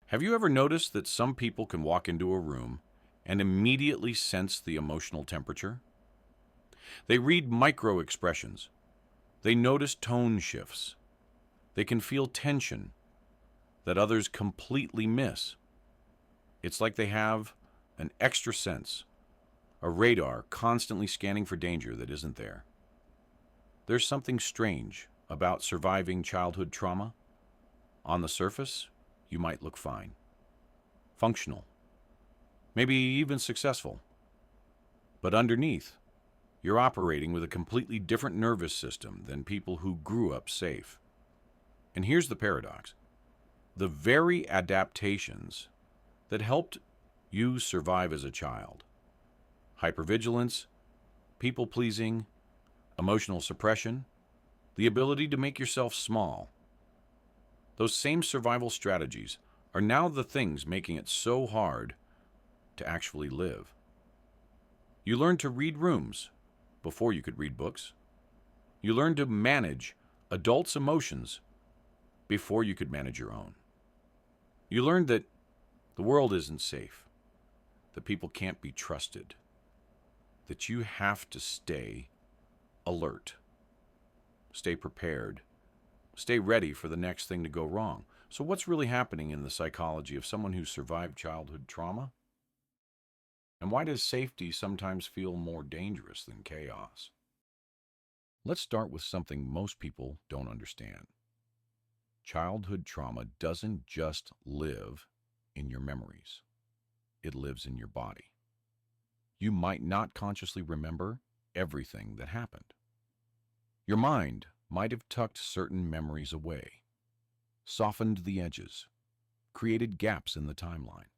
Have you ever noticed that some people can walk into a room and immediately sense the emotional temperature? They read micro expressions. They notice tone shifts. They can feel tension that others completely miss. It's like they have an extra sense, a radar constantly scanning for danger that isn't there. There's something strange about surviving childhood trauma. On the surface, you might look fine, functional, maybe even successful. But underneath, you're operating with a completely different nervous system than people who grew up safe. And here's the paradox. The very adaptations that helped you survive as a child, hypervigilance, people-pleasing, emotional suppression, the ability to make yourself small, those same survival strategies are now the things making it so hard to actually live. You learned to read rooms before you could read books. You learned to manage adults' emotions before you could manage your own. You learned that the world isn't safe, that people can't be trusted, that you have to stay alert, stay prepared, stay ready for the next thing to go wrong. So what's really happening in the psychology of someone who survived childhood trauma? And why does safety sometimes feel more dangerous than chaos? Let's start with something most people don't understand. Childhood trauma doesn't just live in your memories. It lives in your body. You might not consciously remember everything that happened. Your mind might have tucked certain memories away, softened the edges, created gaps in the timeline.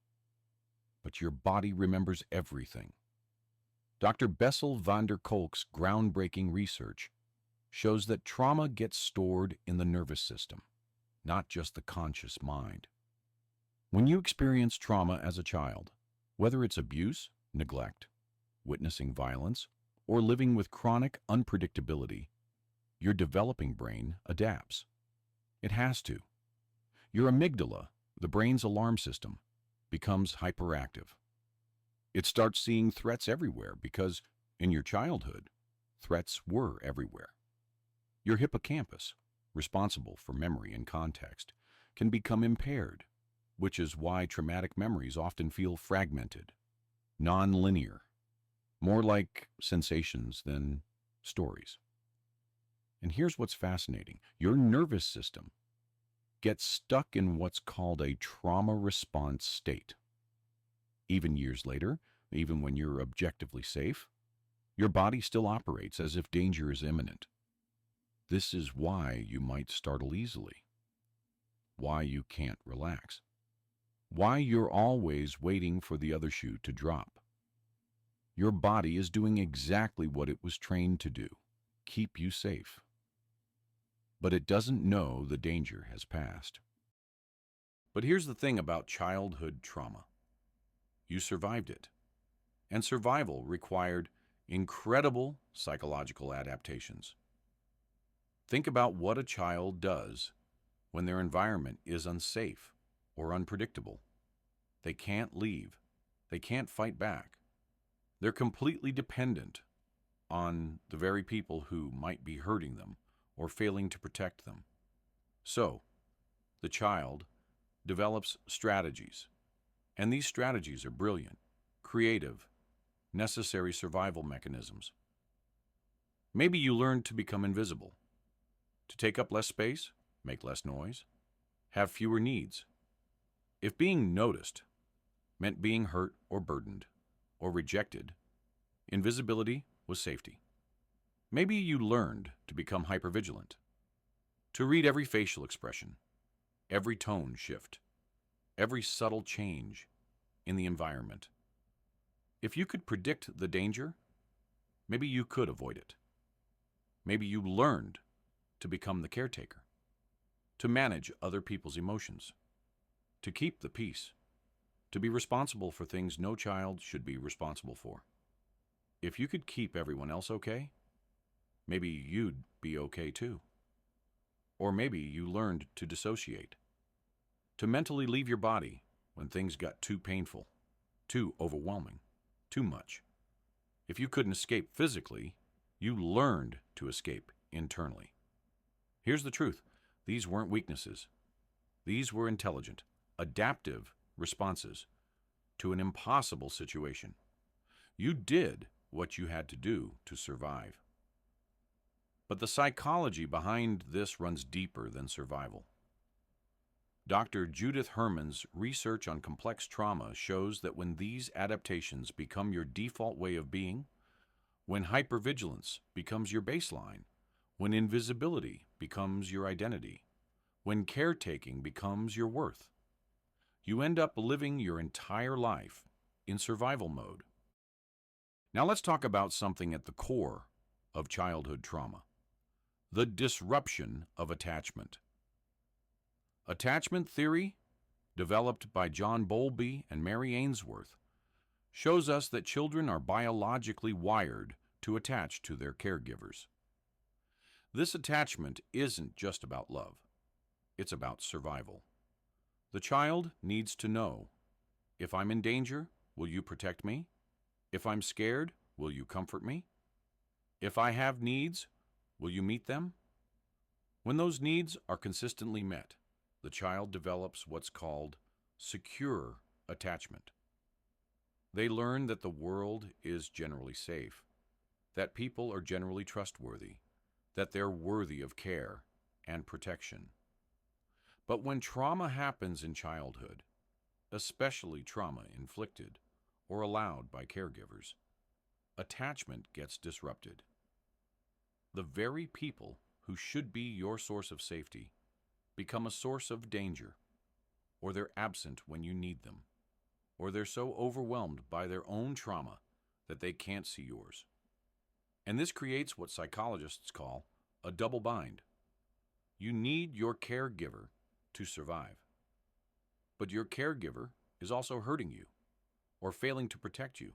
But your body remembers everything. Dr. Bessel van der Kolk's groundbreaking research shows that trauma gets stored in the nervous system, not just the conscious mind. When you experience trauma as a child, whether it's abuse, neglect, witnessing violence, or living with chronic unpredictability, your developing brain adapts. It has to. Your amygdala, the brain's alarm system, becomes hyperactive. It starts seeing threats everywhere because, in your childhood, threats were everywhere. Your hippocampus, responsible for memory and context, can become impaired, which is why traumatic memories often feel fragmented, non-linear, more like sensations than stories. And here's what's fascinating. Your nervous system gets stuck in what's called a trauma response state. Even years later, even when you're objectively safe, your body still operates as if danger is imminent. This is why you might startle easily, why you can't relax, why you're always waiting for the other shoe to drop. Your body is doing exactly what it was trained to do, keep you safe. But it doesn't know the danger has passed. But here's the thing about childhood trauma. You survived it. And survival required incredible psychological adaptations. Think about what a child does when their environment is unsafe or unpredictable. They can't leave. They can't fight back. They're completely dependent on the very people who might be hurting them or failing to protect them. So, the child develops strategies, and these strategies are brilliant, creative, necessary survival mechanisms. Maybe you learned to become invisible, to take up less space, make less noise, have fewer needs. If being noticed meant being hurt or burdened or rejected, invisibility was safety. Maybe you learned to become hypervigilant, to read every facial expression, every tone shift, every subtle change in the environment. If you could predict the danger, maybe you could avoid it. Maybe you learned to become the caretaker, to manage other people's emotions, to keep the peace, to be responsible for things no child should be responsible for. If you could keep everyone else okay, maybe you'd be okay too. Or maybe you learned to dissociate, to mentally leave your body when things got too painful, too overwhelming, too much. If you couldn't escape physically, you learned to escape internally. Here's the truth. These weren't weaknesses. These were intelligent, adaptive responses to an impossible situation. You did what you had to do to survive. But the psychology behind this runs deeper than survival. Dr. Judith Herman's research on complex trauma shows that when these adaptations become your default way of being, when hypervigilance becomes your baseline, when invisibility becomes your identity, when caretaking becomes your worth, you end up living your entire life in survival mode. Now let's talk about something at the core of childhood trauma: the disruption of attachment. Attachment theory, developed by John Bowlby and Mary Ainsworth, shows us that children are biologically wired to attach to their caregivers. This attachment isn't just about love. It's about survival. The child needs to know, if I'm in danger, will you protect me? If I'm scared, will you comfort me? If I have needs, will you meet them? When those needs are consistently met, the child develops what's called secure attachment. They learn that the world is generally safe, that people are generally trustworthy, that they're worthy of care and protection. But when trauma happens in childhood, especially trauma inflicted or allowed by caregivers, attachment gets disrupted. The very people who should be your source of safety become a source of danger, or they're absent when you need them, or they're so overwhelmed by their own trauma that they can't see yours. And this creates what psychologists call a double bind. You need your caregiver to survive, but your caregiver is also hurting you or failing to protect you.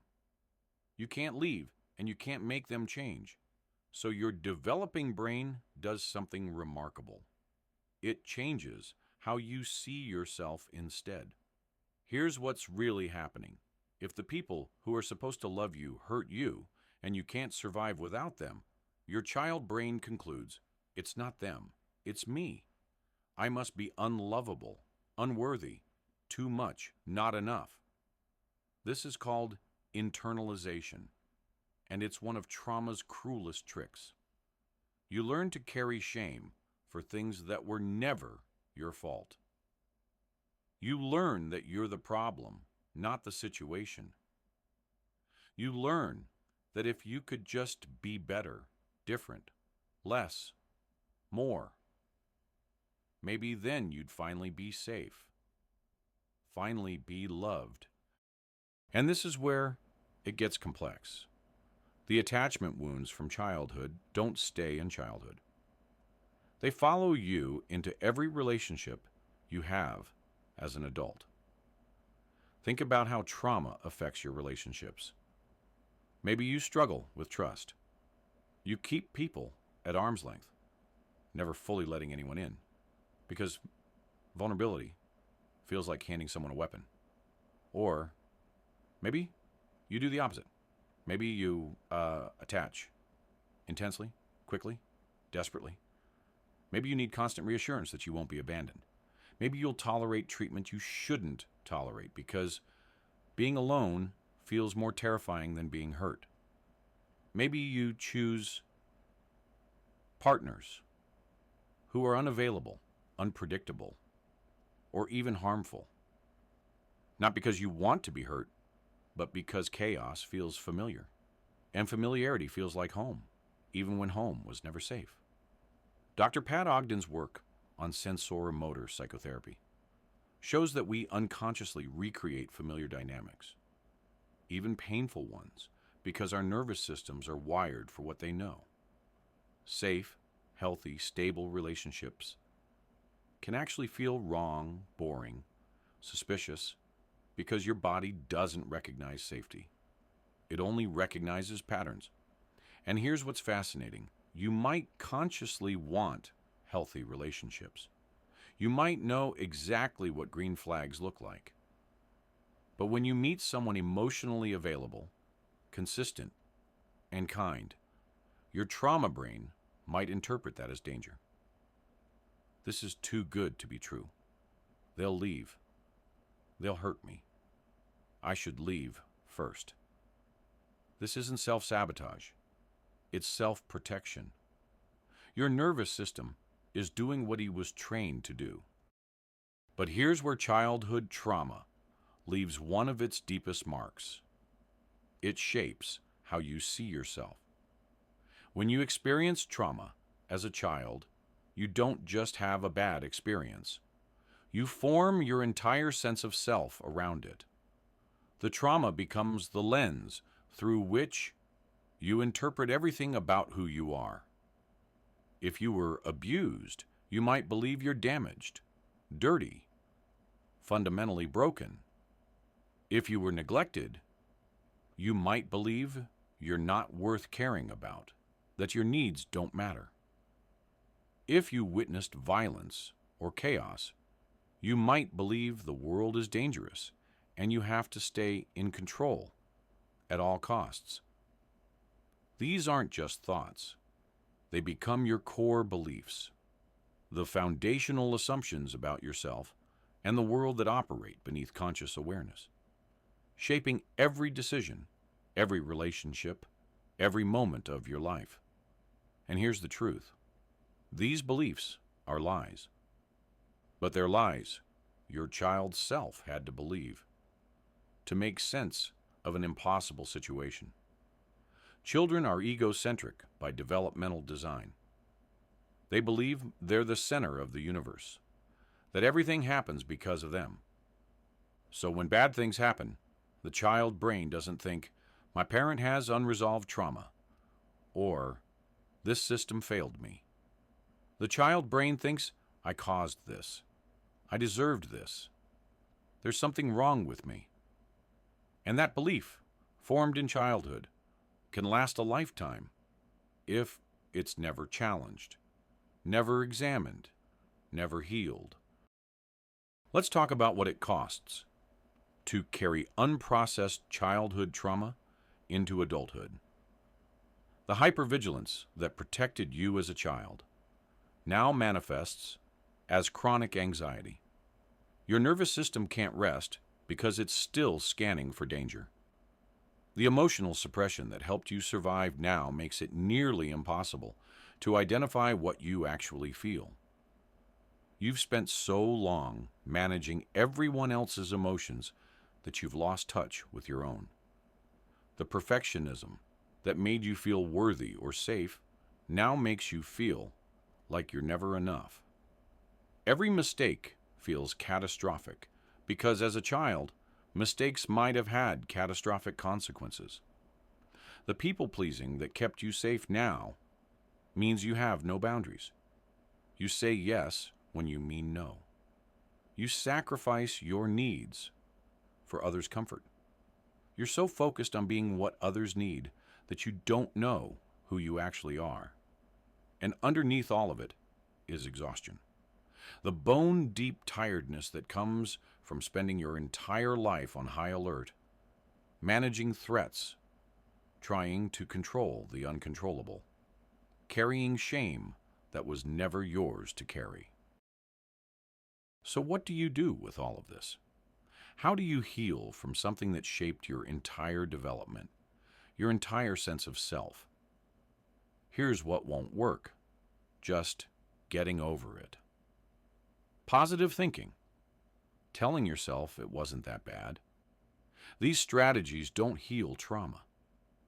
You can't leave and you can't make them change. So your developing brain does something remarkable. It changes how you see yourself instead. Here's what's really happening. If the people who are supposed to love you hurt you and you can't survive without them, your child brain concludes, it's not them, it's me. I must be unlovable, unworthy, too much, not enough. This is called internalization, and it's one of trauma's cruelest tricks. You learn to carry shame for things that were never your fault. You learn that you're the problem, not the situation. You learn that if you could just be better, different, less, more, maybe then you'd finally be safe, finally be loved. And this is where it gets complex. The attachment wounds from childhood don't stay in childhood. They follow you into every relationship you have as an adult. Think about how trauma affects your relationships. Maybe you struggle with trust. You keep people at arm's length, never fully letting anyone in, because vulnerability feels like handing someone a weapon. Or maybe you do the opposite. Maybe you attach intensely, quickly, desperately. Maybe you need constant reassurance that you won't be abandoned. Maybe you'll tolerate treatment you shouldn't tolerate because being alone feels more terrifying than being hurt. Maybe you choose partners who are unavailable, unpredictable, or even harmful. Not because you want to be hurt, but because chaos feels familiar. And familiarity feels like home, even when home was never safe. Dr. Pat Ogden's work on sensoromotor psychotherapy shows that we unconsciously recreate familiar dynamics, even painful ones, because our nervous systems are wired for what they know. Safe, healthy, stable relationships can actually feel wrong, boring, suspicious, because your body doesn't recognize safety. It only recognizes patterns. And here's what's fascinating. You might consciously want healthy relationships. You might know exactly what green flags look like. But when you meet someone emotionally available, consistent, and kind, your trauma brain might interpret that as danger. This is too good to be true. They'll leave. They'll hurt me. I should leave first. This isn't self-sabotage. It's self-protection. Your nervous system is doing what he was trained to do. But here's where childhood trauma leaves one of its deepest marks. It shapes how you see yourself. When you experience trauma as a child, you don't just have a bad experience. You form your entire sense of self around it. The trauma becomes the lens through which you interpret everything about who you are. If you were abused, you might believe you're damaged, dirty, fundamentally broken. If you were neglected, you might believe you're not worth caring about, that your needs don't matter. If you witnessed violence or chaos, you might believe the world is dangerous and you have to stay in control at all costs. These aren't just thoughts. They become your core beliefs, the foundational assumptions about yourself and the world that operate beneath conscious awareness, shaping every decision, every relationship, every moment of your life. And here's the truth. These beliefs are lies. But they're lies your child's self had to believe to make sense of an impossible situation. Children are egocentric by developmental design. They believe they're the center of the universe, that everything happens because of them. So when bad things happen, the child brain doesn't think, my parent has unresolved trauma, or this system failed me. The child brain thinks, I caused this. I deserved this. There's something wrong with me. And that belief, formed in childhood, can last a lifetime if it's never challenged, never examined, never healed. Let's talk about what it costs to carry unprocessed childhood trauma into adulthood. The hypervigilance that protected you as a child now manifests as chronic anxiety. Your nervous system can't rest because it's still scanning for danger. The emotional suppression that helped you survive now makes it nearly impossible to identify what you actually feel. You've spent so long managing everyone else's emotions that you've lost touch with your own. The perfectionism that made you feel worthy or safe now makes you feel like you're never enough. Every mistake feels catastrophic because as a child, mistakes might have had catastrophic consequences. The people-pleasing that kept you safe now means you have no boundaries. You say yes when you mean no. You sacrifice your needs for others' comfort. You're so focused on being what others need that you don't know who you actually are. And underneath all of it is exhaustion. The bone-deep tiredness that comes from spending your entire life on high alert, managing threats, trying to control the uncontrollable, carrying shame that was never yours to carry. So what do you do with all of this? How do you heal from something that shaped your entire development, your entire sense of self? Here's what won't work. Just getting over it. Positive thinking. Telling yourself it wasn't that bad. These strategies don't heal trauma.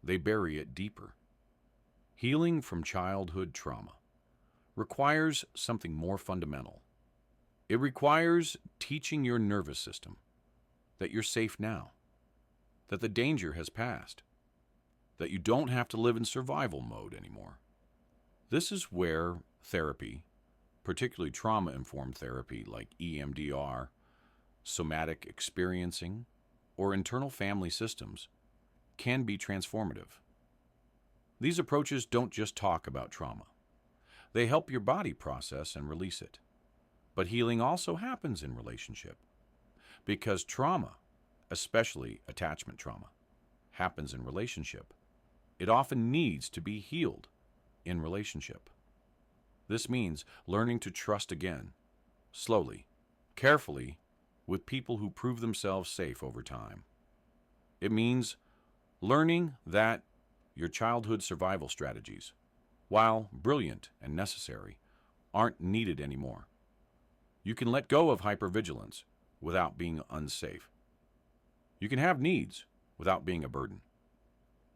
They bury it deeper. Healing from childhood trauma requires something more fundamental. It requires teaching your nervous system that you're safe now, that the danger has passed, that you don't have to live in survival mode anymore. This is where therapy, particularly trauma-informed therapy like EMDR, somatic experiencing, or internal family systems, can be transformative. These approaches don't just talk about trauma. They help your body process and release it. But healing also happens in relationship because trauma, especially attachment trauma, happens in relationship. It often needs to be healed in relationship. This means learning to trust again, slowly, carefully, with people who prove themselves safe over time. It means learning that your childhood survival strategies, while brilliant and necessary, aren't needed anymore. You can let go of hypervigilance without being unsafe. You can have needs without being a burden.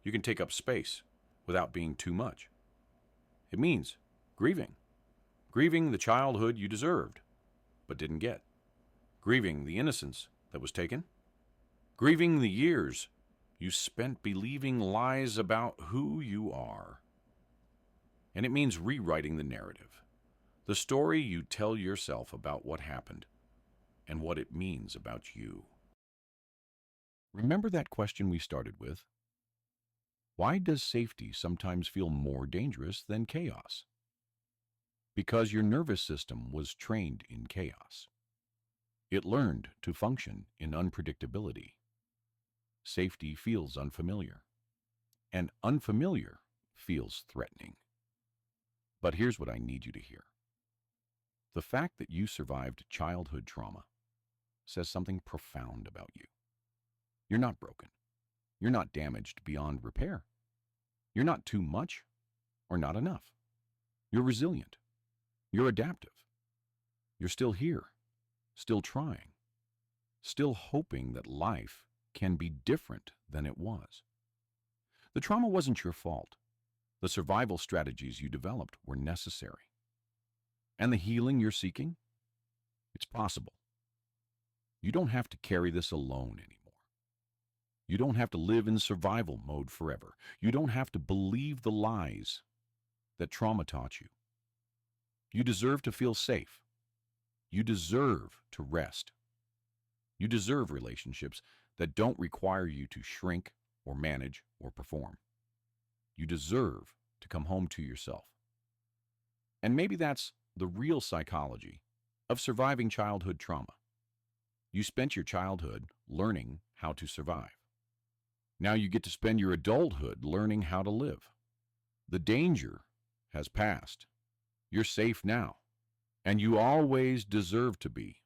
You can take up space without being too much. It means grieving. Grieving the childhood you deserved, but didn't get. Grieving the innocence that was taken. Grieving the years you spent believing lies about who you are. And it means rewriting the narrative, the story you tell yourself about what happened and what it means about you. Remember that question we started with? Why does safety sometimes feel more dangerous than chaos? Because your nervous system was trained in chaos. It learned to function in unpredictability. Safety feels unfamiliar, and unfamiliar feels threatening. But here's what I need you to hear. The fact that you survived childhood trauma says something profound about you. You're not broken. You're not damaged beyond repair. You're not too much or not enough. You're resilient. You're adaptive. You're still here, still trying, still hoping that life can be different than it was. The trauma wasn't your fault. The survival strategies you developed were necessary. And the healing you're seeking? It's possible. You don't have to carry this alone anymore. You don't have to live in survival mode forever. You don't have to believe the lies that trauma taught you. You deserve to feel safe. You deserve to rest. You deserve relationships that don't require you to shrink or manage or perform. You deserve to come home to yourself. And maybe that's the real psychology of surviving childhood trauma. You spent your childhood learning how to survive. Now you get to spend your adulthood learning how to live. The danger has passed. You're safe now, and you always deserve to be.